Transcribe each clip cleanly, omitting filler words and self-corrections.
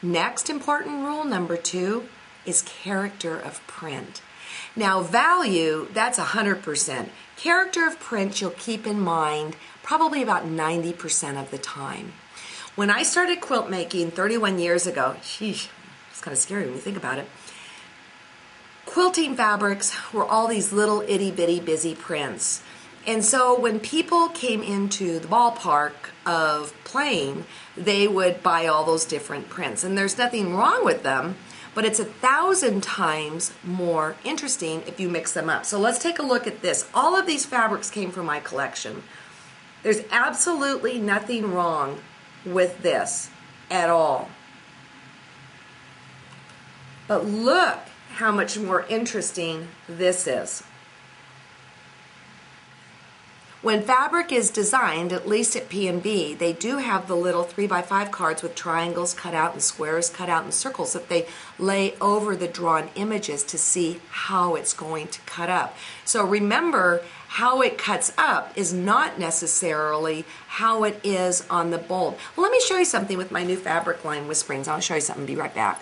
Next important rule, number 2, is character of print. Now value, that's 100%. Character of print you'll keep in mind probably about 90% of the time. When I started quilt making 31 years ago, sheesh, it's kind of scary when you think about it, quilting fabrics were all these little itty bitty busy prints. And so when people came into the ballpark of playing, they would buy all those different prints. And there's nothing wrong with them, but it's 1,000 times more interesting if you mix them up. So let's take a look at this. All of these fabrics came from my collection. There's absolutely nothing wrong with this at all. But look how much more interesting this is. When fabric is designed, at least at P&B, they do have the little 3x5 cards with triangles cut out and squares cut out and circles that they lay over the drawn images to see how it's going to cut up. So remember, how it cuts up is not necessarily how it is on the bold. Well, let me show you something with my new fabric line, Whisperings. I'll show you something, be right back.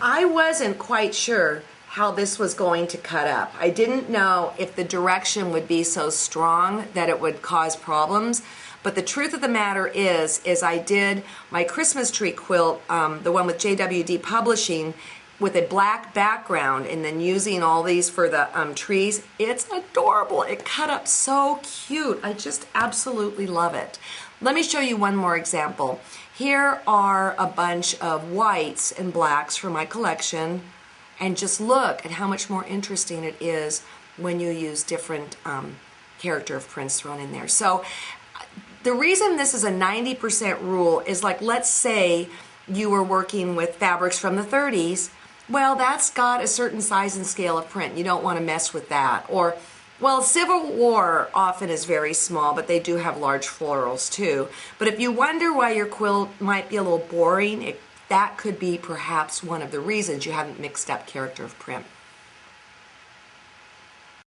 I wasn't quite sure how this was going to cut up. I didn't know if the direction would be so strong that it would cause problems, but the truth of the matter is I did my Christmas tree quilt, the one with JWD Publishing, with a black background and then using all these for the trees. It's adorable. It cut up so cute. I just absolutely love it. Let me show you one more example. Here are a bunch of whites and blacks from my collection. And just look at how much more interesting it is when you use different character of prints thrown in there. So the reason this is a 90% rule is, like, let's say you were working with fabrics from the 30s. Well, that's got a certain size and scale of print. You don't want to mess with that. Or, well, Civil War often is very small, but they do have large florals too. But if you wonder why your quilt might be a little boring, that could be perhaps one of the reasons you haven't mixed up character of print.